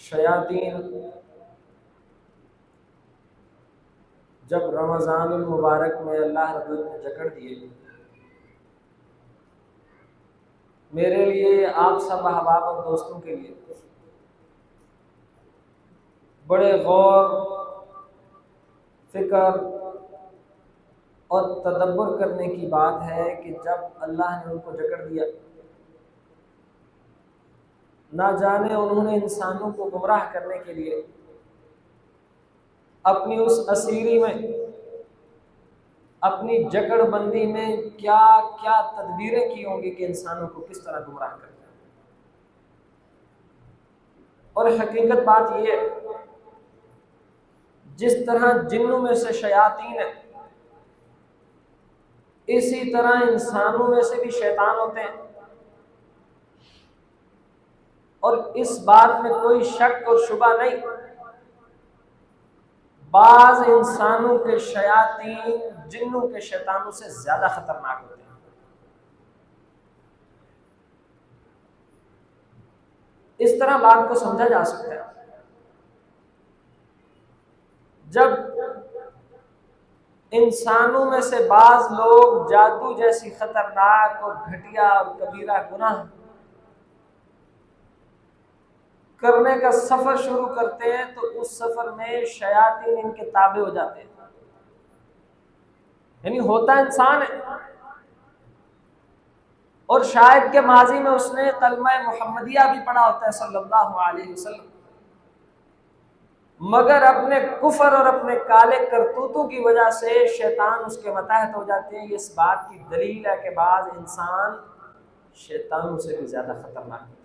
شیاطین جب رمضان المبارک میں اللہ رب العزت نے جکڑ دیے، میرے لیے، آپ سب احباب اور دوستوں کے لیے بڑے غور، فکر اور تدبر کرنے کی بات ہے کہ جب اللہ نے ان کو جکڑ دیا، نہ جانے انہوں نے انسانوں کو گمراہ کرنے کے لیے اپنی اس اسیری میں، اپنی جکڑ بندی میں کیا کیا تدبیریں کی ہوں گی کہ انسانوں کو کس طرح گمراہ کرنا۔ اور حقیقت بات یہ ہے، جس طرح جنوں میں سے شیاطین ہیں، اسی طرح انسانوں میں سے بھی شیطان ہوتے ہیں، اور اس بات میں کوئی شک اور شبہ نہیں، بعض انسانوں کے شیاطین جنوں کے شیطانوں سے زیادہ خطرناک ہوتے ہیں۔ اس طرح بات کو سمجھا جا سکتا ہے، جب انسانوں میں سے بعض لوگ جادو جیسی خطرناک اور گھٹیا اور کبیرہ گناہ کرنے کا سفر شروع کرتے ہیں تو اس سفر میں شیاطین ان کے تابع ہو جاتے ہیں، یعنی ہوتا انسان ہے اور شاید کہ ماضی میں اس نے کلمہ محمدیہ بھی پڑھا ہوتا ہے صلی اللہ علیہ وسلم، مگر اپنے کفر اور اپنے کالے کرتوتوں کی وجہ سے شیطان اس کے متحد ہو جاتے ہیں۔ یہ اس بات کی دلیل ہے کہ بعض انسان شیطانوں سے بھی زیادہ خطرناک ہے۔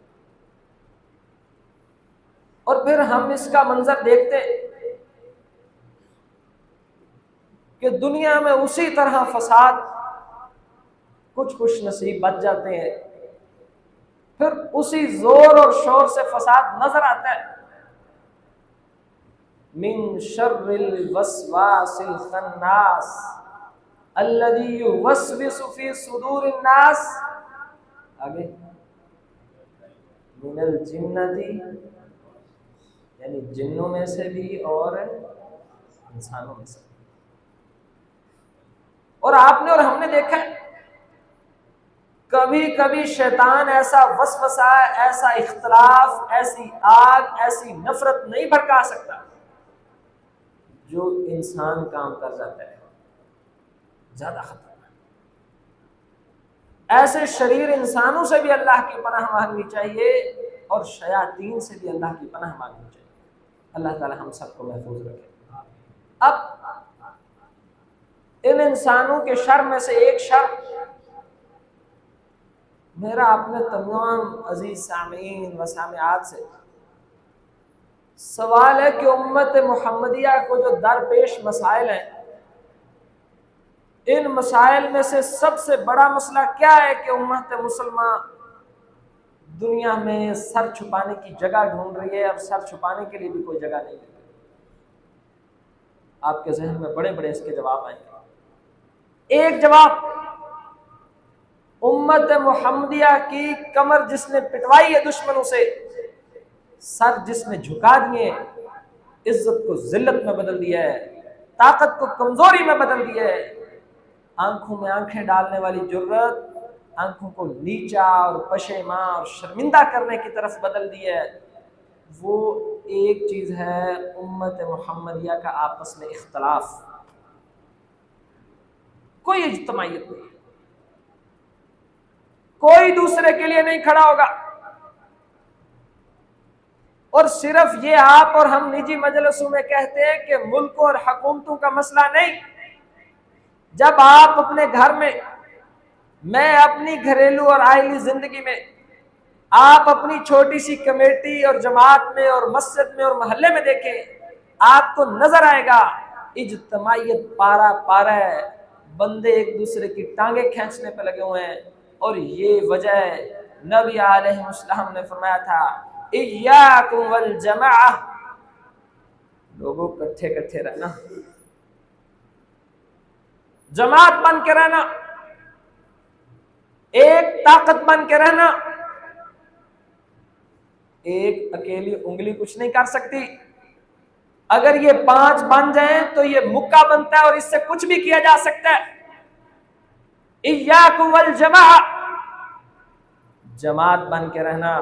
اور پھر ہم اس کا منظر دیکھتے کہ دنیا میں اسی طرح فساد، کچھ خوش نصیب بچ جاتے ہیں، پھر اسی زور اور شور سے فساد نظر آتا ہے۔ من شر الوسواس الخناس الذي يوسوس في صدور الناس، آگے من الجنتی، یعنی جنوں میں سے بھی اور انسانوں میں سے۔ اور آپ نے اور ہم نے دیکھا ہے، کبھی کبھی شیطان ایسا وسوسہ، ایسا اختلاف، ایسی آگ، ایسی نفرت نہیں بھڑکا سکتا جو انسان کام کر جاتا ہے، زیادہ خطرناک۔ ایسے شریر انسانوں سے بھی اللہ کی پناہ مانگنی چاہیے اور شیاطین سے بھی اللہ کی پناہ مانگنی چاہیے۔ اللہ تعالی ہم سب کو محفوظ رکھے۔ اب ان انسانوں کے شر میں سے ایک شر میرا اپنے تمام عزیز سامعین و سامعات سے سوال ہے کہ امت محمدیہ کو جو درپیش مسائل ہیں، ان مسائل میں سے سب سے بڑا مسئلہ کیا ہے کہ امت مسلمہ دنیا میں سر چھپانے کی جگہ ڈھونڈ رہی ہے، اور سر چھپانے کے لیے بھی کوئی جگہ نہیں ہے۔ آپ کے ذہن میں بڑے بڑے اس کے جواب آئیں گے۔ ایک جواب، امت محمدیہ کی کمر جس نے پٹوائی ہے دشمنوں سے، سر جس نے جھکا دیے، عزت کو ذلت میں بدل دیا ہے، طاقت کو کمزوری میں بدل دیا ہے، آنکھوں میں آنکھیں ڈالنے والی جرت آنکھوں کو نیچا اور پشیماں اور شرمندہ کرنے کی طرف بدل دی ہے، وہ ایک چیز ہے امت محمدیہ کا آپس میں اختلاف۔ کوئی اجتماعیت نہیں، کوئی دوسرے کے لیے نہیں کھڑا ہوگا، اور صرف یہ آپ اور ہم نجی مجلسوں میں کہتے ہیں کہ ملکوں اور حکومتوں کا مسئلہ نہیں۔ جب آپ اپنے گھر میں، میں اپنی گھریلو اور آئلی زندگی میں، آپ اپنی چھوٹی سی کمیٹی اور جماعت میں اور مسجد میں اور محلے میں دیکھیں، آپ کو نظر آئے گا اجتماعیت پارا پارا ہے، بندے ایک دوسرے کی ٹانگیں کھینچنے پہ لگے ہوئے ہیں۔ اور یہ وجہ ہے، نبی علیہ السلام نے فرمایا تھا ایاکم والجماعہ، لوگوں کٹھے کٹھے رہنا، جماعت بن کے رہنا، ایک طاقت بن کے رہنا، ایک اکیلی انگلی کچھ نہیں کر سکتی. اگر یہ 5 بن جائیں تو یہ مکہ بنتا ہے اور اس سے کچھ بھی کیا جا سکتا ہے. ایاکم والجماع، جماعت بن کے رہنا.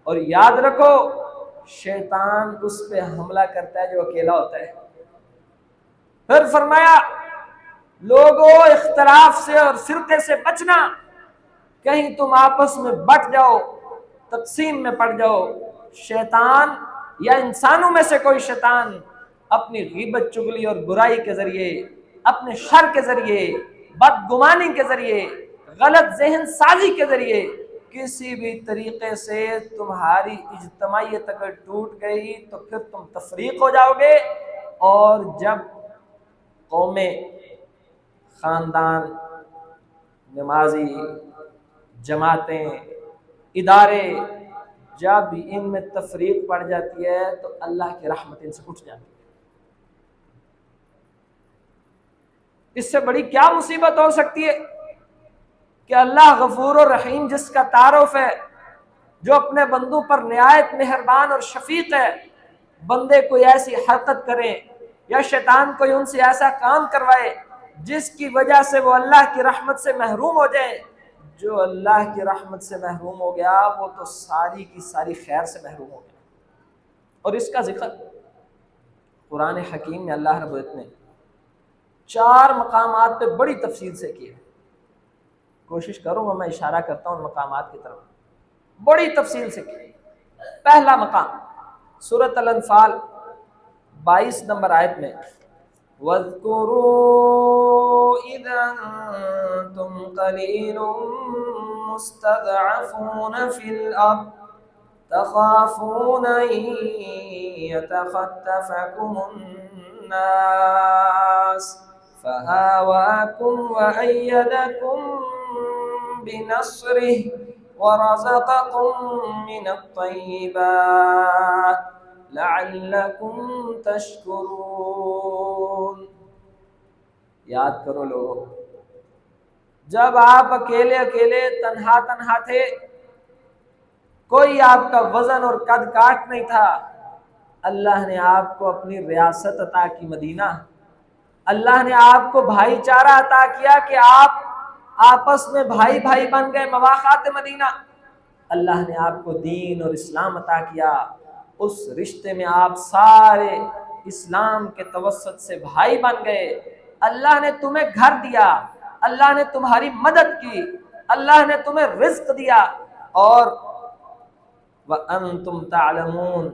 اور یاد رکھو شیطان اس پہ حملہ کرتا ہے جو اکیلا ہوتا ہے. پھر فرمایا لوگوں اختلاف سے اور فرقے سے بچنا، کہیں تم آپس میں بٹ جاؤ، تقسیم میں پڑ جاؤ. شیطان یا انسانوں میں سے کوئی شیطان اپنی غیبت چغلی اور برائی کے ذریعے، اپنے شر کے ذریعے، بدگمانی کے ذریعے، غلط ذہن سازی کے ذریعے کسی بھی طریقے سے تمہاری اجتماعیت اگر ٹوٹ گئی تو پھر تم تفریق ہو جاؤ گے. اور جب قومیں، خاندان، نمازی، جماعتیں، ادارے جب ان میں تفریق پڑ جاتی ہے تو اللہ کی رحمت ان سے اٹھ جاتی ہے. اس سے بڑی کیا مصیبت ہو سکتی ہے کہ اللہ غفور و رحیم جس کا تعارف ہے، جو اپنے بندوں پر نہایت مہربان اور شفیق ہے، بندے کوئی ایسی حرکت کریں یا شیطان کوئی ان سے ایسا کام کروائے جس کی وجہ سے وہ اللہ کی رحمت سے محروم ہو جائیں. جو اللہ کی رحمت سے محروم ہو گیا وہ تو ساری کی ساری خیر سے محروم ہو گیا. اور اس کا ذکر قرآن حکیم میں اللہ رب العزت نے 4 مقامات پہ بڑی تفصیل سے کیا. کوشش کروں گا میں اشارہ کرتا ہوں ان مقامات کی طرف، بڑی تفصیل سے کی. پہلا مقام سورۃ الانفال 22 نمبر آیت میں، وَاذْكُرُوا إِذْ أَنْتُمْ قَلِيلٌ مُسْتَضْعَفُونَ فِي الْأَرْضِ تَخَافُونَ أَنْ يَتَخَطَّفَكُمُ النَّاسُ فَآوَاكُمْ وَأَيَّدَكُمْ بِنَصْرِهِ وَرَزَقَكُم مِّنَ الطَّيِّبَاتِ لَعَلَّكُمْ تَشْكُرُونَ. یاد کرو لوگو، جب آپ اکیلے اکیلے تنہا تنہا تھے، کوئی آپ کا وزن اور قد کاٹ نہیں تھا، اللہ نے آپ کو اپنی ریاست عطا کی مدینہ. اللہ نے آپ کو بھائی چارہ عطا کیا کہ آپ آپس میں بھائی بھائی بن گئے، مواخات مدینہ. اللہ نے آپ کو دین اور اسلام عطا کیا، اس رشتے میں آپ سارے اسلام کے توسط سے بھائی بن گئے. اللہ نے تمہیں گھر دیا، اللہ نے تمہاری مدد کی، اللہ نے تمہیں رزق دیا. اور وَأَنْتُمْ تَعْلَمُونَ،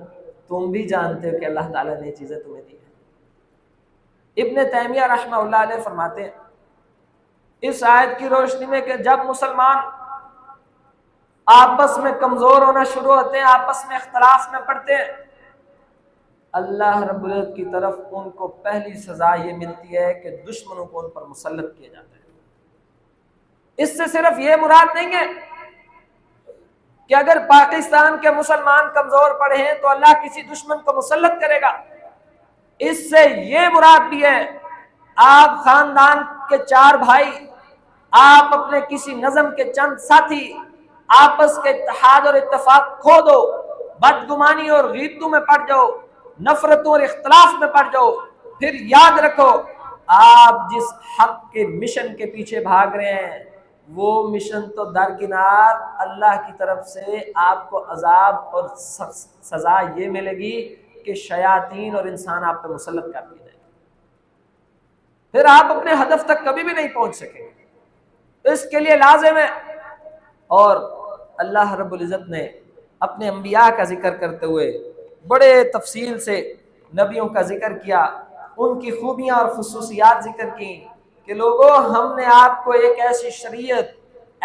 تم بھی جانتے ہو کہ اللہ تعالیٰ نے یہ چیزیں تمہیں دی ہیں. ابن تیمیہ رحمہ اللہ علیہ فرماتے ہیں اس آیت کی روشنی میں کہ جب مسلمان آپس میں کمزور ہونا شروع ہوتے ہیں، آپس میں اختلاف میں پڑتے ہیں، اللہ رب العزت کی طرف ان کو پہلی سزا یہ ملتی ہے کہ دشمنوں کو ان پر مسلط کیا جاتا ہے. اس سے صرف یہ مراد نہیں ہے کہ اگر پاکستان کے مسلمان کمزور پڑے ہیں تو اللہ کسی دشمن کو مسلط کرے گا. اس سے یہ مراد بھی ہے آپ خاندان کے 4 بھائی، آپ اپنے کسی نظم کے چند ساتھی آپس کے اتحاد اور اتفاق کھو دو، بدگمانی اور غیبتوں میں پڑ جاؤ، نفرتوں اور اختلاف میں پڑ جاؤ، پھر یاد رکھو آپ جس حق کے مشن کے پیچھے بھاگ رہے ہیں وہ مشن تو درکنار، اللہ کی طرف سے آپ کو عذاب اور سزا یہ ملے گی کہ شیاطین اور انسان آپ پر مسلط کر دیے جائیں، پھر آپ اپنے ہدف تک کبھی بھی نہیں پہنچ سکیں. اس کے لیے لازم ہے. اور اللہ رب العزت نے اپنے انبیاء کا ذکر کرتے ہوئے بڑے تفصیل سے نبیوں کا ذکر کیا، ان کی خوبیاں اور خصوصیات ذکر کی کہ لوگوں ہم نے آپ کو ایک ایسی شریعت،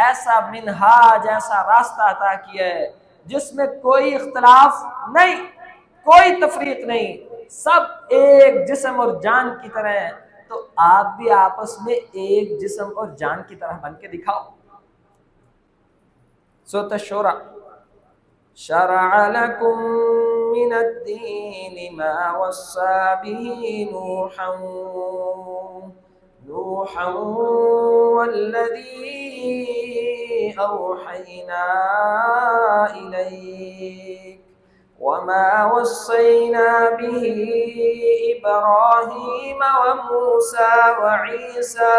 ایسا منہاج، ایسا راستہ عطا کیا ہے جس میں کوئی اختلاف نہیں، کوئی تفریق نہیں، سب ایک جسم اور جان کی طرح ہے. تو آپ بھی آپس میں ایک جسم اور جان کی طرح بن کے دکھاؤ. سورۃ الشورى، شرع لكم من الدين ما وصى به نوحا والذي أوحينا إليك وما وصينا به إبراهيم وموسى وعيسى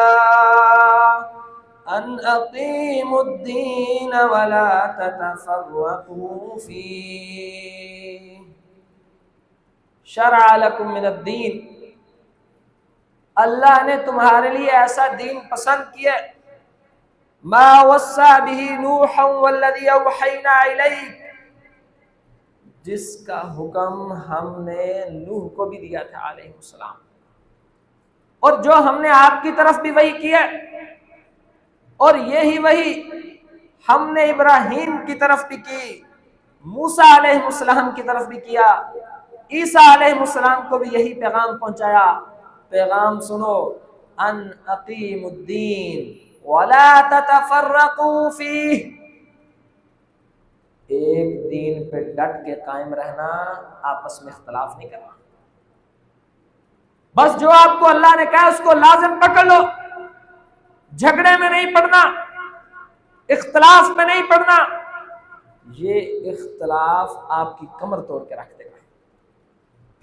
أن أقيموا الدين ولا تتفرقوا فيه شرع لكم من الدين. اللہ نے تمہارے لیے ایسا دین پسند کیا ما وصى به نوح والذي اوحينا الیک، جس کا حکم ہم نے نوح کو بھی دیا تھا علیہ السلام، اور جو ہم نے آپ کی طرف بھی وحی کیا، اور یہی وحی ہم نے ابراہیم کی طرف بھی کی، موسیٰ علیہ السلام کی طرف بھی کیا، عیسیٰ علیہ السلام کو بھی یہی پیغام پہنچایا. پیغام سنو، ان اقیم الدین ولا تتفرقوا فیہ، ایک دین پہ ڈٹ کے قائم رہنا، آپس میں اختلاف نہیں کرنا. بس جو آپ کو اللہ نے کہا اس کو لازم پکڑ لو، جھگڑے میں نہیں پڑنا، اختلاف میں نہیں پڑنا. یہ اختلاف آپ کی کمر توڑ کے رکھ دے گا،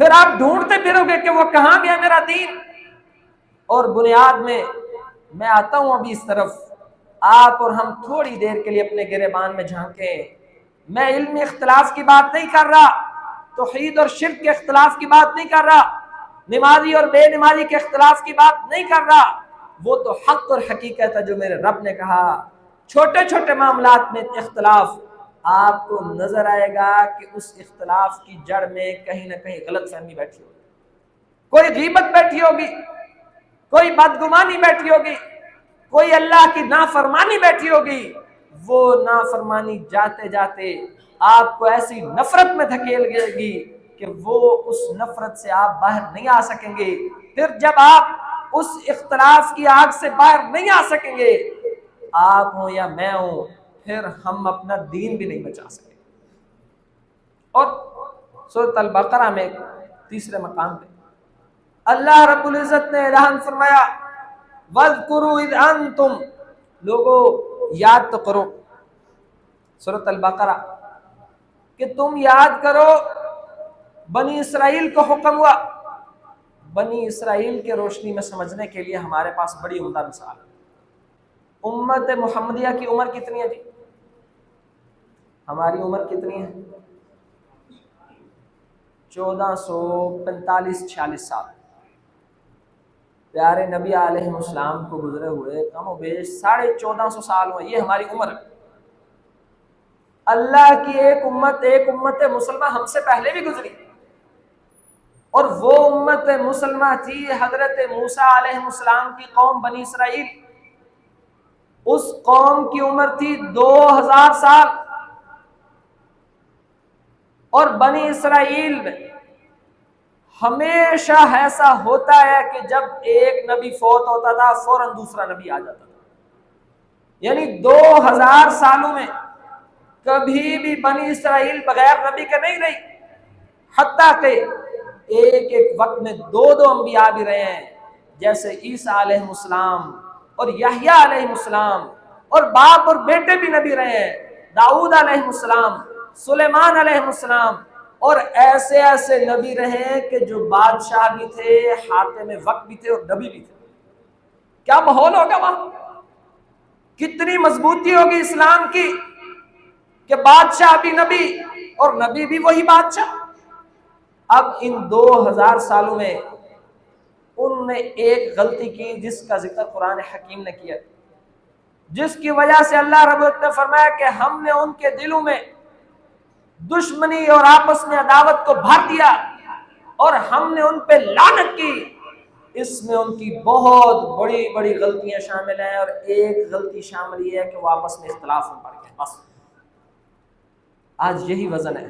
پھر آپ ڈھونڈتے پھرو گے کہ وہ کہاں گیا میرا دین. اور بنیاد میں آتا ہوں ابھی اس طرف، آپ اور ہم تھوڑی دیر کے لیے اپنے گریبان میں جھانکیں. میں علمی اختلاف کی بات نہیں کر رہا، توحید اور شرک کے اختلاف کی بات نہیں کر رہا، نمازی اور بے نمازی کے اختلاف کی بات نہیں کر رہا. وہ تو حق اور حقیقت ہے جو میرے رب نے کہا. چھوٹے چھوٹے معاملات میں اختلاف، آپ کو نظر آئے گا کہ اس اختلاف کی جڑ میں کہیں نہ کہیں غلط فہمی بیٹھی ہوگی، کوئی غیبت بیٹھی ہوگی، کوئی بدگمانی بیٹھی ہوگی، کوئی اللہ کی نافرمانی بیٹھی ہوگی. وہ نافرمانی جاتے جاتے آپ کو ایسی نفرت میں دھکیل گئے گی کہ وہ اس نفرت سے آپ باہر نہیں آ سکیں گے. پھر جب آپ اس اختلاف کی آگ سے باہر نہیں آ سکیں گے، آپ ہوں یا میں ہوں، پھر ہم اپنا دین بھی نہیں بچا سکیں. اور سورۃ البقرہ میں تیسرے مقام پہ اللہ رب العزت نے اعلان فرمایا وَاذْكُرُوا إِذْ أَنْتُمْ، لوگو یاد تو کرو، سورۃ البقرہ، کہ تم یاد کرو بنی اسرائیل کو حکم ہوا. بنی اسرائیل کے روشنی میں سمجھنے کے لیے ہمارے پاس بڑی عمدہ مثال ہے. امت محمدیہ کی عمر کتنی ہے جی؟ ہماری عمر کتنی ہے؟ 1445-46 سال. پیارے نبی علیہ السلام کو گزرے ہوئے کم و بیش 1450 سال ہوئے. یہ ہماری عمر ہے. اللہ کی ایک امت مسلمہ ہم سے پہلے بھی گزری، اور وہ امت مسلمہ تھی حضرت موسیٰ علیہ السلام کی قوم بنی اسرائیل. اس قوم کی عمر تھی 2000 سال. اور بنی اسرائیل میں ہمیشہ ایسا ہوتا ہے کہ جب ایک نبی فوت ہوتا تھا فوراً دوسرا نبی آ جاتا تھا. یعنی 2000 سالوں میں کبھی بھی بنی اسرائیل بغیر نبی کے نہیں رہی، حتیٰ کہ ایک ایک وقت میں 2 انبیاء بھی رہے ہیں، جیسے عیسیٰ علیہ السلام اور یحییٰ علیہ السلام، اور باپ اور بیٹے بھی نبی رہے ہیں، داؤد علیہ السلام، سلیمان علیہ السلام. اور ایسے ایسے نبی رہے ہیں کہ جو بادشاہ بھی تھے، حاکم وقت بھی تھے، اور نبی بھی تھے. کیا ماحول ہوگا وہاں، کتنی مضبوطی ہوگی اسلام کی کہ بادشاہ بھی نبی اور نبی بھی وہی بادشاہ. اب ان 2000 سالوں میں ان نے ایک غلطی کی جس کا ذکر قرآن حکیم نے کیا، جس کی وجہ سے اللہ رب العزت نے فرمایا کہ ہم نے ان کے دلوں میں دشمنی اور آپس میں عداوت کو بھر دیا، اور ہم نے ان پہ لعنت کی. اس میں ان کی بہت بڑی بڑی غلطیاں شامل ہیں، اور ایک غلطی شامل یہ ہے کہ وہ آپس میں اختلاف میں پڑ گئے. بس آج یہی وزن ہے.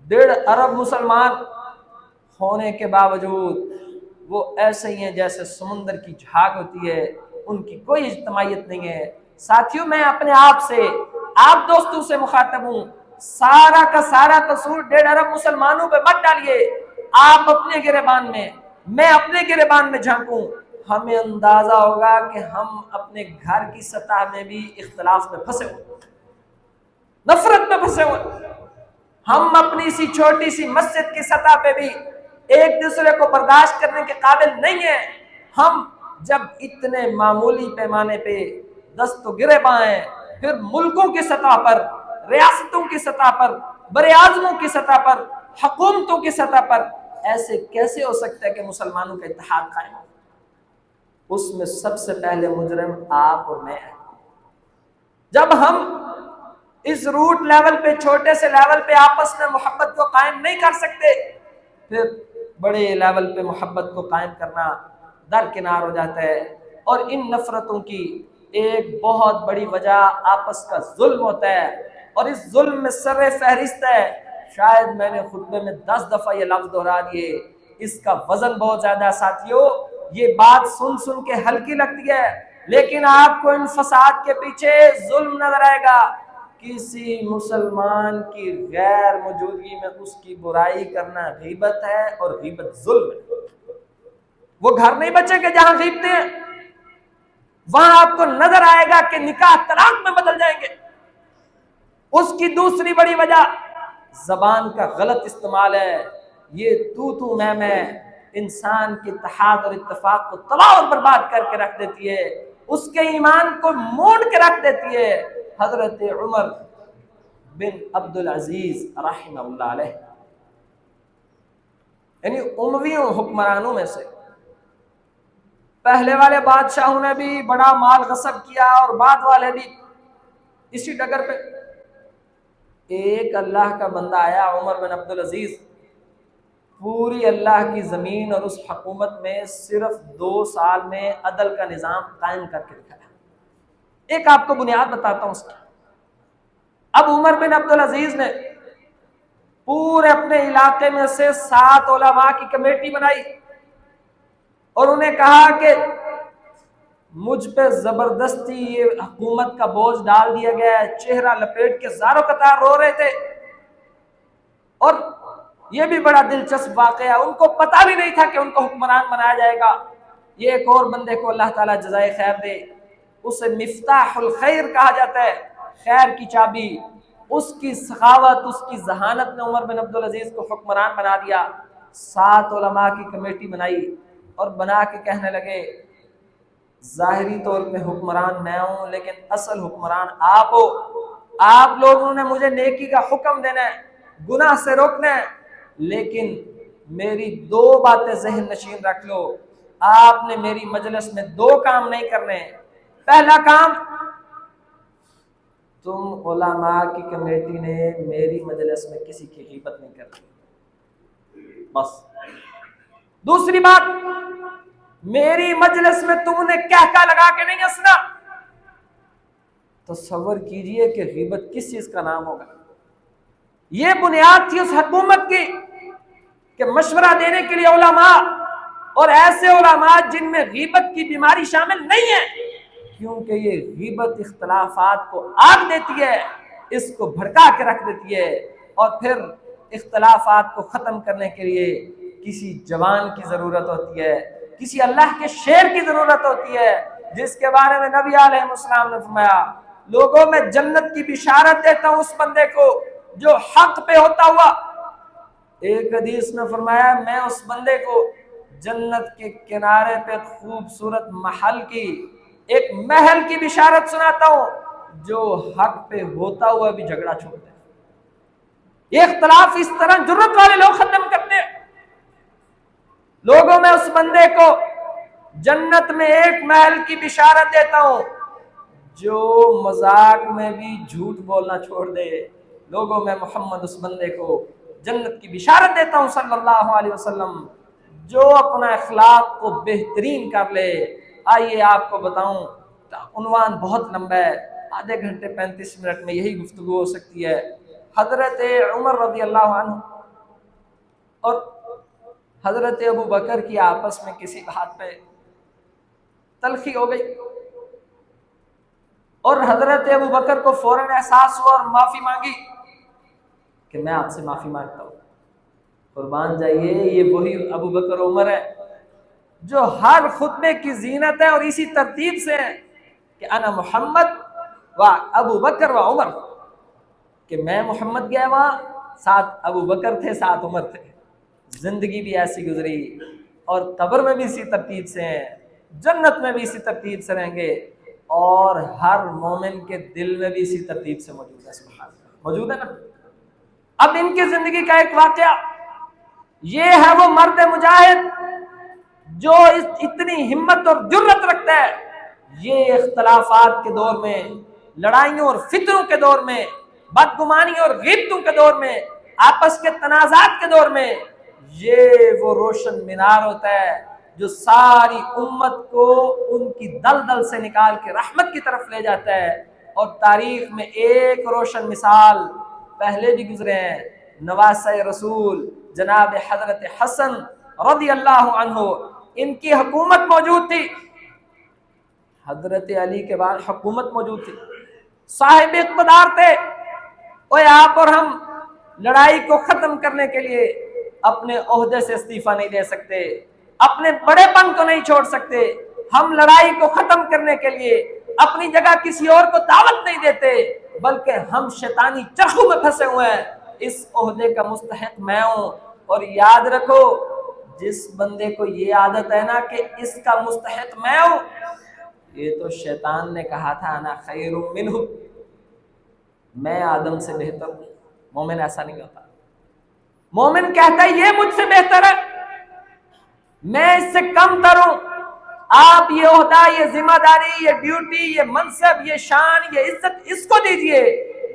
1.5 ارب مسلمان ہونے کے باوجود وہ ایسے ہی ہیں جیسے سمندر کی جھاگ ہوتی ہے، ان کی کوئی اجتماعیت نہیں ہے. ساتھیوں، میں اپنے آپ سے، آپ دوستوں سے مخاطب ہوں، سارا کا سارا قصور 1.5 ارب مسلمانوں پہ مت ڈالیے. آپ اپنے گریبان میں، میں اپنے گریبان میں جھانکوں، ہمیں اندازہ ہوگا کہ ہم اپنے گھر کی سطح میں بھی اختلاف میں پھنسے ہوئے، نفرت میں پھنسے ہوئے. ہم اپنی اسی چھوٹی سی مسجد کی سطح پہ بھی ایک دوسرے کو برداشت کرنے کے قابل نہیں ہیں۔ ہم جب اتنے معمولی پیمانے پہ دست و گریباں ہیں، پھر ملکوں کی سطح پر، ریاستوں کی سطح پر، براعظموں کی سطح پر، حکومتوں کی سطح پر ایسے کیسے ہو سکتا ہے کہ مسلمانوں کا اتحاد قائم ہو؟ اس میں سب سے پہلے مجرم آپ اور میں ہیں۔ جب ہم اس روٹ لیول پہ، چھوٹے سے لیول پہ آپس میں محبت کو قائم نہیں کر سکتے، پھر بڑے لیول پہ محبت کو قائم کرنا درکنار ہو جاتا ہے۔ اور ان نفرتوں کی ایک بہت بڑی وجہ آپس کا ظلم ہوتا ہے، اور اس ظلم میں سر فہرست ہے، شاید میں نے خطبے میں 10 دفعہ یہ لفظ دہرا دیے، اس کا وزن بہت زیادہ ہے ساتھیوں۔ یہ بات سن سن کے ہلکی لگتی ہے، لیکن آپ کو ان فساد کے پیچھے ظلم نظر آئے گا۔ کسی مسلمان کی غیر موجودگی میں اس کی برائی کرنا غیبت ہے، اور غیبت ظلم ہے۔ وہ گھر نہیں بچے کہ جہاں غیبتیں ہیں، وہاں آپ کو نظر آئے گا کہ نکاح طلاق میں بدل جائیں گے۔ اس کی دوسری بڑی وجہ زبان کا غلط استعمال ہے۔ یہ تو میں انسان کے اتحاد اور اتفاق کو تباہ اور برباد کر کے رکھ دیتی ہے، اس کے ایمان کو موڑ کے رکھ دیتی ہے۔ حضرت عمر بن عبدالعزیز رحمہ اللہ علیہ، یعنی امویوں حکمرانوں میں سے پہلے والے بادشاہوں نے بھی بڑا مال غصب کیا، اور بعد والے بھی اسی ڈگر پہ۔ ایک اللہ کا بندہ آیا، عمر بن عبدالعزیز، پوری اللہ کی زمین اور اس حکومت میں صرف 2 سال میں عدل کا نظام قائم کر کے دکھایا۔ ایک آپ کو بنیاد بتاتا ہوں اس کی۔ اب عمر بن عبدالعزیز نے پورے اپنے علاقے میں سے 7 علماء کی کمیٹی بنائی، اور انہیں کہا کہ مجھ پہ زبردستی یہ حکومت کا بوجھ ڈال دیا گیا ہے۔ چہرہ لپیٹ کے زاروں قطار رو رہے تھے، اور یہ بھی بڑا دلچسپ واقعہ، ان کو پتہ بھی نہیں تھا کہ ان کو حکمران بنایا جائے گا۔ یہ ایک اور بندے کو اللہ تعالیٰ جزائے خیر دے، اسے مفتاح الخیر کہا جاتا ہے، خیر کی چابی۔ اس کی سخاوت، اس کی ذہانت نے عمر بن عبدالعزیز کو حکمران بنا دیا۔ 7 علماء کی کمیٹی بنائی، اور بنا کے کہنے لگے ظاہری طور پہ حکمران میں ہوں، لیکن اصل حکمران آپ ہو۔ آپ لوگوں نے مجھے نیکی کا حکم دینا ہے، گناہ سے روکنا ہے، لیکن میری 2 باتیں ذہن نشین رکھ لو۔ آپ نے میری مجلس میں 2 کام نہیں کرنے۔ پہلا کام، تم علماء کی کمیٹی نے میری مجلس میں کسی کی غیبت نہیں کرنی، بس۔ دوسری بات، میری مجلس میں تم نے کہکا لگا کے نہیں ہنسنا۔ تصور کیجئے کہ غیبت کس چیز کا نام ہوگا۔ یہ بنیاد تھی اس حکومت کی کہ مشورہ دینے کے لیے علماء، اور ایسے علماء جن میں غیبت کی بیماری شامل نہیں ہے، کیونکہ یہ غیبت اختلافات کو آگ دیتی ہے، اس کو بھڑکا کے رکھ دیتی ہے، اور پھر اختلافات کو ختم کرنے کے لیے کسی جوان کی ضرورت ہوتی ہے، کسی اللہ کے شیر کی ضرورت ہوتی ہے، جس کے بارے میں نبی علیہ السلام نے فرمایا لوگوں میں جنت کی بشارت دیتا ہوں اس بندے کو جو حق پہ ہوتا ہوا۔ ایک حدیث میں فرمایا میں اس بندے کو جنت کے کنارے پہ خوبصورت محل کی، ایک محل کی بشارت سناتا ہوں جو حق پہ ہوتا ہوا بھی جھگڑا چھوڑتا ہے۔ یہ اختلاف اس طرح جرت والے لوگ ختم کرتے ہیں۔ لوگوں میں اس بندے کو جنت میں ایک محل کی بشارت دیتا ہوں جو مذاق میں بھی جھوٹ بولنا چھوڑ دے۔ لوگوں میں محمد اس بندے کو جنت کی بشارت دیتا ہوں صلی اللہ علیہ وسلم جو اپنا اخلاق کو بہترین کر لے۔ آئیے آپ کو بتاؤں، عنوان بہت لمبا ہے، آدھے گھنٹے 35 منٹ میں یہی گفتگو ہو سکتی ہے۔ حضرت عمر رضی اللہ عنہ اور حضرت ابو بکر کی آپس میں کسی بات پہ تلخی ہو گئی، اور حضرت ابو بکر کو فوراً احساس ہوا اور معافی مانگی کہ میں آپ سے معافی مانگتا ہوں۔ قربان جائیے، یہ وہی ابو بکر عمر ہے جو ہر خطبے کی زینت ہے، اور اسی ترتیب سے ہے کہ انا محمد و ابو بکر و عمر، کہ میں محمد گیا وہاں، ساتھ ابو بکر تھے، ساتھ عمر تھے، زندگی بھی ایسی گزری اور قبر میں بھی اسی ترتیب سے ہیں، جنت میں بھی اسی ترتیب سے رہیں گے، اور ہر مومن کے دل میں بھی اسی ترتیب سے موجود ہے۔ سبحان اللہ، موجود ہے نا۔ اب ان کی زندگی کا ایک واقعہ یہ ہے، وہ مرد مجاہد جو اتنی ہمت اور جرت رکھتا ہے، یہ اختلافات کے دور میں، لڑائیوں اور فتنوں کے دور میں، بدگمانی اور غیبتوں کے دور میں، آپس کے تنازعات کے دور میں، یہ وہ روشن مینار ہوتا ہے جو ساری امت کو ان کی دلدل سے نکال کے رحمت کی طرف لے جاتا ہے۔ اور تاریخ میں ایک روشن مثال پہلے بھی گزرے ہیں، نواسہ رسول جناب حضرت حسن رضی اللہ عنہ، ان کی حکومت موجود تھی، حضرت علی کے بعد حکومت موجود تھی، صاحب اقتدار تھے۔ اور آپ اور ہم لڑائی کو ختم کرنے کے لیے اپنے عہدے سے استعفیٰ نہیں دے سکتے، اپنے بڑے پن کو نہیں چھوڑ سکتے، ہم لڑائی کو ختم کرنے کے لیے اپنی جگہ کسی اور کو دعوت نہیں دیتے، بلکہ ہم شیطانی چرخوں میں پھنسے ہوئے ہیں، اس عہدے کا مستحق میں ہوں۔ اور یاد رکھو، جس بندے کو یہ عادت ہے نا کہ اس کا مستحق میں ہوں، یہ تو شیطان نے کہا تھا انا خیر منہ، میں آدم سے بہتر ہوں۔ مومن ایسا نہیں ہوتا، مومن کہتا ہے یہ مجھ سے بہتر ہے، میں اس سے کم تر ہوں، آپ یہ عہدہ، یہ ذمہ داری، یہ ڈیوٹی، یہ منصب، یہ شان، یہ عزت اس کو دیجئے،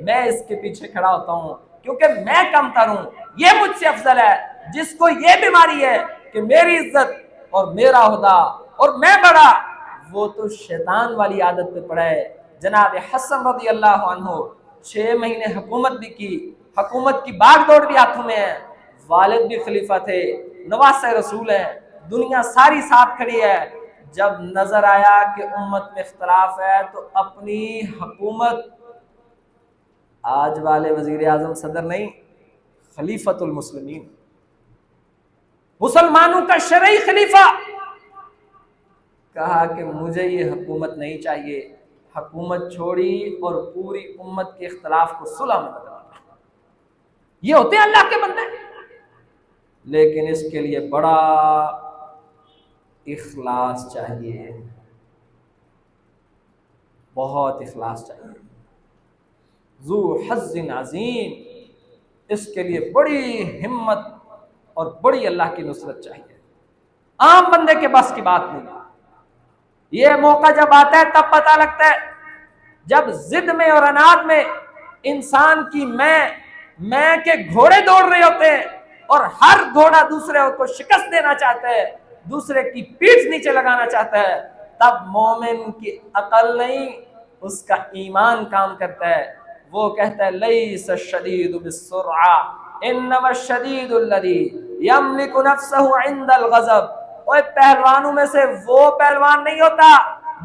میں اس کے پیچھے کھڑا ہوتا ہوں کیونکہ میں کم تر ہوں، یہ مجھ سے افضل ہے۔ جس کو یہ بیماری ہے کہ میری عزت اور میرا عہدہ اور میں بڑا، وہ تو شیطان والی عادت پہ پڑا ہے۔ جناب حسن رضی اللہ عنہ 6 مہینے حکومت بھی کی، حکومت کی باغ دوڑ بھی ہاتھوں میں ہے، والد بھی خلیفہ تھے، نواسہ رسول ہے، دنیا ساری ساتھ کھڑی ہے۔ جب نظر آیا کہ امت میں اختلاف ہے تو اپنی حکومت، آج والے وزیر اعظم صدر نہیں، خلیفۃ المسلمین، مسلمانوں کا شرعی خلیفہ، کہا کہ مجھے یہ حکومت نہیں چاہیے، حکومت چھوڑی اور پوری امت کے اختلاف کو صلح میں بدلا۔ یہ ہوتے ہیں اللہ کے بندے، لیکن اس کے لیے بڑا اخلاص چاہیے، بہت اخلاص چاہیے، ذو حظ عظیم، اس کے لیے بڑی ہمت اور بڑی اللہ کی نصرت چاہیے، عام بندے کے بس کی بات نہیں۔ یہ موقع جب آتا ہے تب پتہ لگتا ہے، جب ضد میں اور اناد میں انسان کی میں کے گھوڑے دوڑ رہے ہوتے ہیں اور ہر گھوڑا دوسرے کو شکست دینا چاہتا ہے، دوسرے کی پیٹھ نیچے لگانا چاہتا ہے، تب مومن کی عقل نہیں، اس کا ایمان کام کرتا ہے۔ وہ کہتا ہے لیس الشدید بالسرعہ انما الشدید الذی یملک نفسہ عند الغضب۔ اور پہلوانوں میں سے وہ پہلوان نہیں ہوتا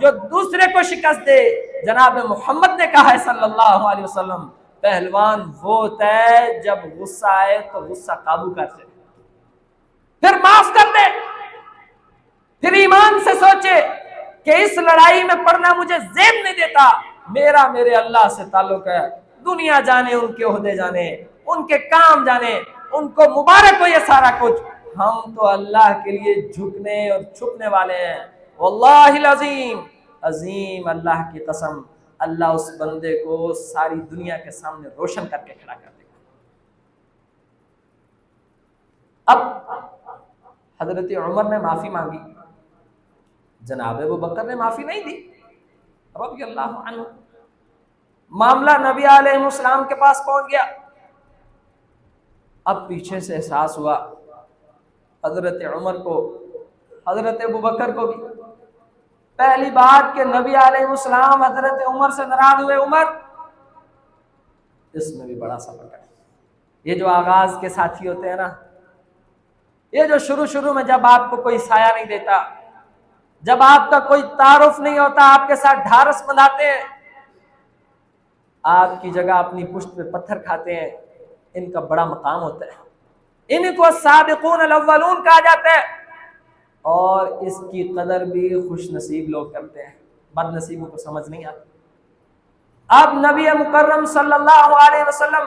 جو دوسرے کو شکست دے، جناب محمد نے کہا ہے صلی اللہ علیہ وسلم، پہلوان وہ ہوتا ہے جب غصہ آئے تو غصہ قابو کر لے، پھر معاف کر دے، پھر ایمان سے سوچے کہ اس لڑائی میں پڑنا مجھے زیب نہیں دیتا، میرا میرے اللہ سے تعلق ہے، دنیا جانے، ان کے عہدے جانے، ان کے کام جانے، ان کو مبارک ہو یہ سارا کچھ، ہم تو اللہ کے لیے جھکنے اور چھپنے والے ہیں۔ واللہ العظیم، عظیم اللہ کی قسم، اللہ اس بندے کو ساری دنیا کے سامنے روشن کر کے کھڑا کر دے گا۔ اب حضرت عمر نے معافی مانگی، جناب ابو بکر نے معافی نہیں دی رضی اللہ عنہ، معاملہ نبی علیہ السلام کے پاس پہنچ گیا۔ اب پیچھے سے احساس ہوا حضرت عمر کو، حضرت ابو بکر کو بھی، پہلی بات کہ نبی علیہ السلام حضرت عمر سے ناراض ہوئے، عمر اس میں بھی بڑا سبق ہے۔ یہ جو آغاز کے ساتھی ہوتے ہیں نا، یہ جو شروع میں جب آپ کو کوئی سایہ نہیں دیتا، جب آپ کا کوئی تعارف نہیں ہوتا، آپ کے ساتھ ڈھارس بندھاتے ہیں، آپ کی جگہ اپنی پشت پہ پتھر کھاتے ہیں، ان کا بڑا مقام ہوتا ہے، ان کو السابقون الاولون کہا جاتا ہے، اور اس کی قدر بھی خوش نصیب لوگ کرتے ہیں، بد نصیبوں کو سمجھ نہیں آتی۔ اب نبی مکرم صلی اللہ علیہ وسلم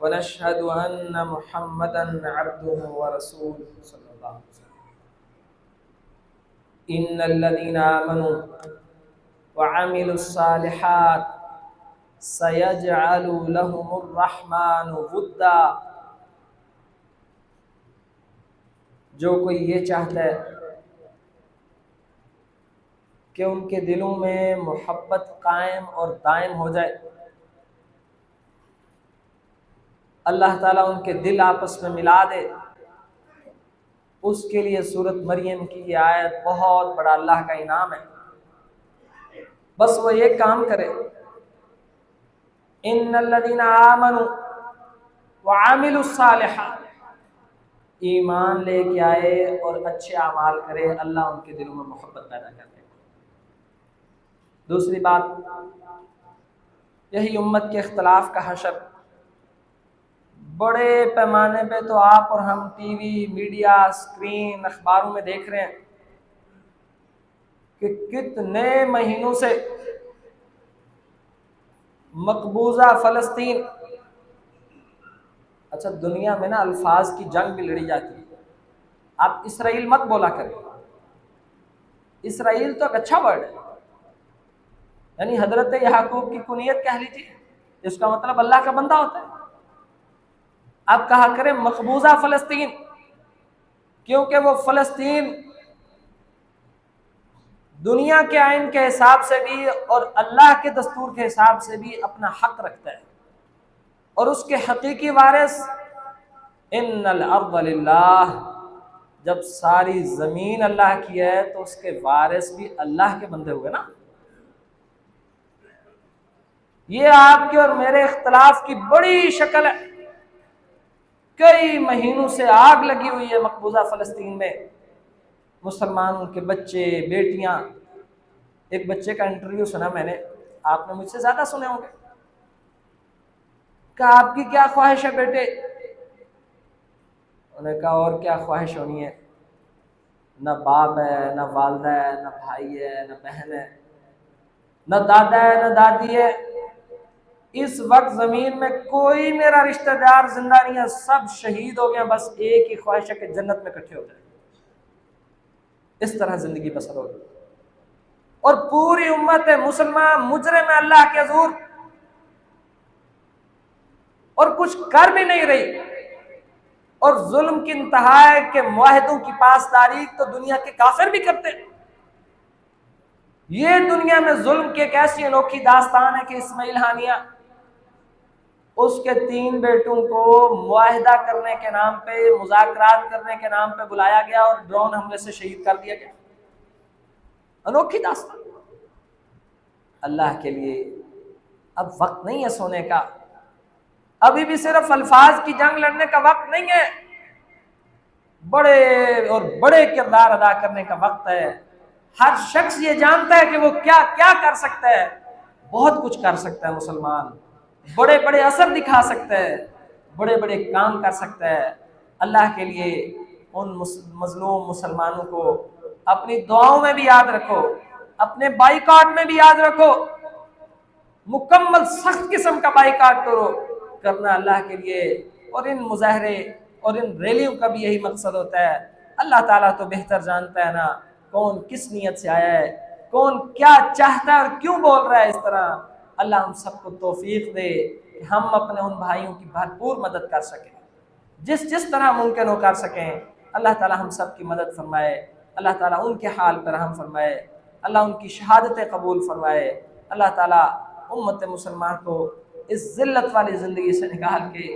ونشهد أن محمدا عبده ورسوله صلى الله عليه وسلم. إن الذين آمنوا وعملوا الصالحات سيجعل لهم الرحمن ودا. جو کوئی یہ چاہتا ہے کہ ان کے دلوں میں محبت قائم اور دائم ہو جائے، اللہ تعالیٰ ان کے دل آپس میں ملا دے، اس کے لیے سورۃ مریم کی یہ آیت بہت بڑا اللہ کا انعام ہے. بس وہ یہ کام کرے، ان الذین آمنوا وعملوا الصالحات، ایمان لے کے آئے اور اچھے اعمال کرے، اللہ ان کے دلوں میں محبت پیدا کر دے. دوسری بات، یہی امت کے اختلاف کا حشر. بڑے پیمانے پہ تو آپ اور ہم ٹی وی، میڈیا، اسکرین، اخباروں میں دیکھ رہے ہیں کہ کتنے مہینوں سے مقبوضہ فلسطین، اچھا دنیا میں نا الفاظ کی جنگ بھی لڑی جاتی ہے. آپ اسرائیل مت بولا کریں، اسرائیل تو ایک اچھا ورڈ ہے، یعنی حضرت یعقوب کی کنیت کہہ لیجیے، اس کا مطلب اللہ کا بندہ ہوتا ہے. آپ کہا کریں مقبوضہ فلسطین، کیونکہ وہ فلسطین دنیا کے آئین کے حساب سے بھی اور اللہ کے دستور کے حساب سے بھی اپنا حق رکھتا ہے، اور اس کے حقیقی وارث ان الارض للہ. جب ساری زمین اللہ کی ہے تو اس کے وارث بھی اللہ کے بندے ہوئے نا. یہ آپ کے اور میرے اختلاف کی بڑی شکل ہے. کئی مہینوں سے آگ لگی ہوئی ہے مقبوضہ فلسطین میں، مسلمانوں کے بچے، بیٹیاں. ایک بچے کا انٹرویو سنا میں نے، آپ نے مجھ سے زیادہ سنے ہوں گے. کہا آپ کی کیا خواہش ہے بیٹے؟ انہوں نے کہا اور کیا خواہش ہونی ہے، نہ باپ ہے، نہ والدہ ہے، نہ بھائی ہے، نہ بہن ہے، نہ دادا ہے، نہ دادی ہے. اس وقت زمین میں کوئی میرا رشتہ دار زندہ نہیں ہے، سب شہید ہو گئے، بس ایک ہی خواہش ہے کہ جنت میں اکٹھے ہو جائیں. اس طرح زندگی بسر ہوگی. اور پوری امت مسلمان مجرم ہے اللہ کے حضور، اور کچھ کر بھی نہیں رہی. اور ظلم کی انتہا ہے کہ معاہدوں کی پاسداری تو دنیا کے کافر بھی کرتے ہیں. یہ دنیا میں ظلم کی ایک ایسی انوکھی داستان ہے کہ اسماعیل ہانیہ، اس کے 3 بیٹوں کو معاہدہ کرنے کے نام پہ، مذاکرات کرنے کے نام پہ بلایا گیا اور ڈرون حملے سے شہید کر دیا گیا. انوکھی داستان. اللہ کے لیے اب وقت نہیں ہے سونے کا، ابھی بھی صرف الفاظ کی جنگ لڑنے کا وقت نہیں ہے، بڑے اور بڑے کردار ادا کرنے کا وقت ہے. ہر شخص یہ جانتا ہے کہ وہ کیا کیا کر سکتا ہے. بہت کچھ کر سکتا ہے مسلمان، بڑے بڑے اثر دکھا سکتا ہے، بڑے بڑے کام کر سکتا ہے. اللہ کے لیے ان مظلوم مسلمانوں کو اپنی دعاؤں میں بھی یاد رکھو، اپنے بائیکاٹ میں بھی یاد رکھو. مکمل سخت قسم کا بائیکاٹ کرنا اللہ کے لیے. اور ان مظاہرے اور ان ریلیوں کا بھی یہی مقصد ہوتا ہے. اللہ تعالیٰ تو بہتر جانتا ہے نا کون کس نیت سے آیا ہے، کون کیا چاہتا ہے اور کیوں بول رہا ہے اس طرح. اللہ ہم سب کو توفیق دے کہ ہم اپنے ان بھائیوں کی بھرپور مدد کر سکیں، جس طرح ممکن ہو کر سکیں. اللہ تعالیٰ ہم سب کی مدد فرمائے، اللہ تعالیٰ ان کے حال پر رحم فرمائے، اللہ ان کی شہادتیں قبول فرمائے. اللہ تعالیٰ امت مسلمان کو اس ذلت والی زندگی سے نکال کے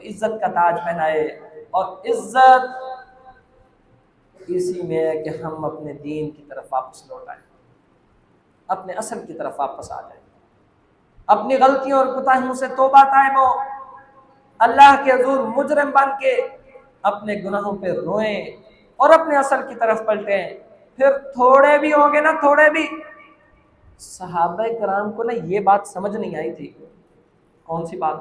عزت کا تاج پہنائے. اور عزت اسی میں ہے کہ ہم اپنے دین کی طرف واپس لوٹ آئیں، اپنے اصل کی طرف واپس آ جائیں، اپنی غلطیوں اور کوتاہیوں سے توبہ طائب ہو، اللہ کے حضور مجرم بن کے اپنے گناہوں پہ روئیں اور اپنے اصل کی طرف پلٹیں. پھر تھوڑے بھی ہوں گے نا، تھوڑے بھی. صحابہ کرام کو نا یہ بات سمجھ نہیں آئی تھی. کون سی بات؟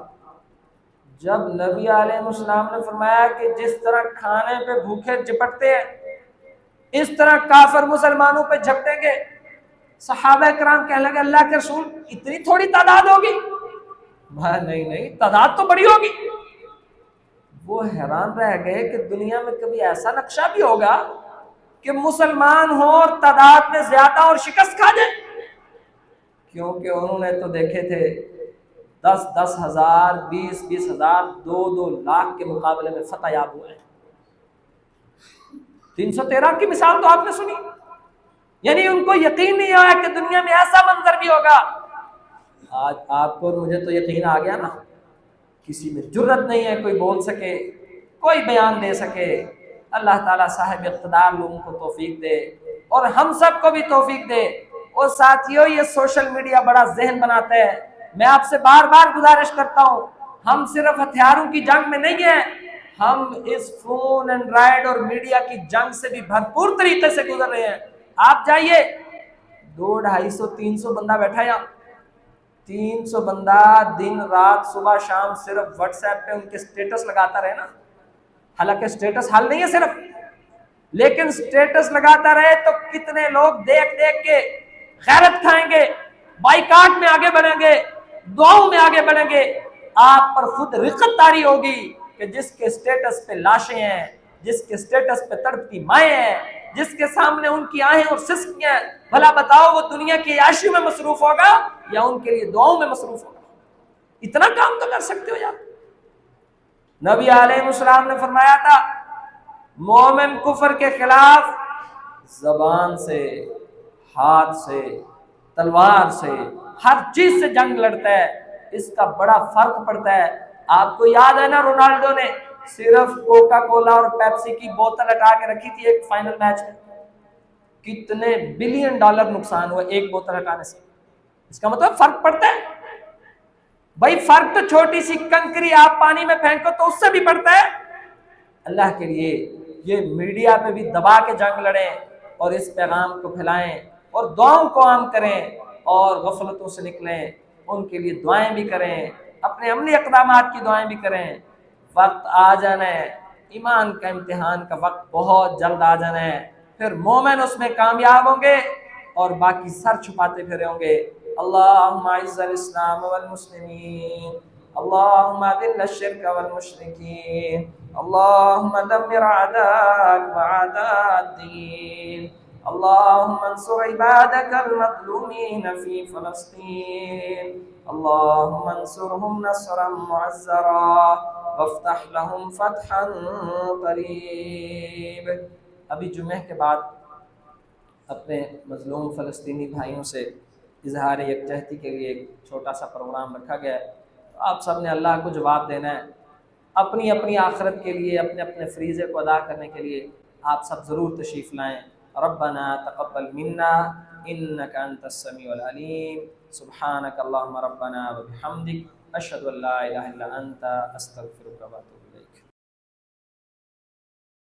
جب نبی علیہ السلام نے فرمایا کہ جس طرح کھانے پہ بھوکے جپٹتے ہیں اس طرح کافر مسلمانوں پہ جھپٹیں گے. صحابہ کرام کہنے لگے اللہ کے رسول اتنی تھوڑی تعداد ہوگی؟ نہیں تعداد تو بڑی ہوگی. وہ حیران رہ گئے کہ دنیا میں کبھی ایسا نقشہ بھی ہوگا کہ مسلمان ہو اور تعداد میں زیادہ اور شکست کھا جائے؟ کیونکہ انہوں نے تو دیکھے تھے 10,000 20,000 2,2 لاکھ کے مقابلے میں فتح یاب ہوئے ہیں۔ 313 کی مثال تو آپ نے سنی، یعنی ان کو یقین نہیں آیا کہ دنیا میں ایسا منظر بھی ہوگا۔ آج آپ کو اور مجھے تو یقین آ گیا نا، کسی میں جرت نہیں ہے کوئی بول سکے، کوئی بیان دے سکے۔ اللہ تعالیٰ صاحب اقتدار لوگوں کو توفیق دے اور ہم سب کو بھی توفیق دے۔ اور ساتھیوں، یہ سوشل میڈیا بڑا ذہن بناتا ہے۔ میں آپ سے بار بار گزارش کرتا ہوں، ہم صرف ہتھیاروں کی جنگ میں نہیں ہیں، ہم اس فون اینڈرائڈ اور میڈیا کی جنگ سے بھی بھرپور طریقے سے گزر رہے ہیں۔ آپ جائیے، 200 250 300 بندہ بیٹھا ہے یہاں، 300 بندہ دن رات صبح شام صرف واٹس ایپ پہ ان کے سٹیٹس لگاتا رہے نا۔ حالانکہ سٹیٹس حل نہیں ہے صرف، لیکن سٹیٹس لگاتا رہے تو کتنے لوگ دیکھ دیکھ کے غیرت کھائیں گے، بائیکاٹ میں آگے بڑھیں گے، دعاؤں میں آگے بڑھیں گے۔ آپ پر خود رقت طاری ہوگی کہ جس کے سٹیٹس پہ لاشیں ہیں، جس کے سٹیٹس پہ تڑپتی مائیں ہیں، جس کے سامنے ان کی آہیں اور سسکیاں ہیں، بھلا بتاؤ وہ دنیا کی عیاشیوں میں مصروف ہوگا یا ان کے لیے دعاؤں میں مصروف ہوگا؟ اتنا کام تو کر سکتے ہو یار۔ نبی علیہ السلام نے فرمایا تھا، مومن کفر کے خلاف زبان سے، ہاتھ سے، تلوار سے، ہر چیز سے جنگ لڑتا ہے۔ اس کا بڑا فرق پڑتا ہے۔ آپ کو یاد ہے نا، رونالڈو نے صرف کوکا کولا اور پیپسی کی بوتل ہٹا کے رکھی تھی ایک فائنل میچ میں، کتنے بلین ڈالر نقصان ہوا ایک بوتل ہٹانے سے۔ اس کا مطلب فرق پڑتا ہے بھائی، فرق تو چھوٹی سی کنکری آپ پانی میں پھینکو تو اس سے بھی پڑتا ہے۔ اللہ کے لیے یہ میڈیا پہ بھی دبا کے جنگ لڑیں اور اس پیغام کو پھیلائیں اور دعاؤں کو عام کریں اور غفلتوں سے نکلیں، ان کے لیے دعائیں بھی کریں، اپنے عملی اقدامات کی دعائیں بھی کریں۔ وقت آ جانا ہے، ایمان کا امتحان کا وقت بہت جلد آ جانا ہے، پھر مومن اس میں کامیاب ہوں گے اور باقی سر چھپاتے پھرے ہوں گے۔ اللہم اعز الاسلام والمسلمین، اللہم اذل الشرک والمشرکین، اللہم دمر اعداءک واعداء الدین، اللہم انصر عبادک المظلومین فی فلسطین، اللہم انصرهم نصرا معزرا وافتح لهم فتحا قریب۔ ابھی جمعہ کے بعد اپنے مظلوم فلسطینی بھائیوں سے اظہار یکجہتی کے لیے ایک چھوٹا سا پروگرام رکھا گیا ہے۔ آپ سب نے اللہ کو جواب دینا ہے، اپنی اپنی آخرت کے لیے، اپنے اپنے فریضے کو ادا کرنے کے لیے آپ سب ضرور تشریف لائیں۔ ربنا تقبل منا انک انت السمیع العلیم، سبحانک اللہم ربنا وبحمدک، اشہد ان لا الہ الا انت، استغفرک و اتوب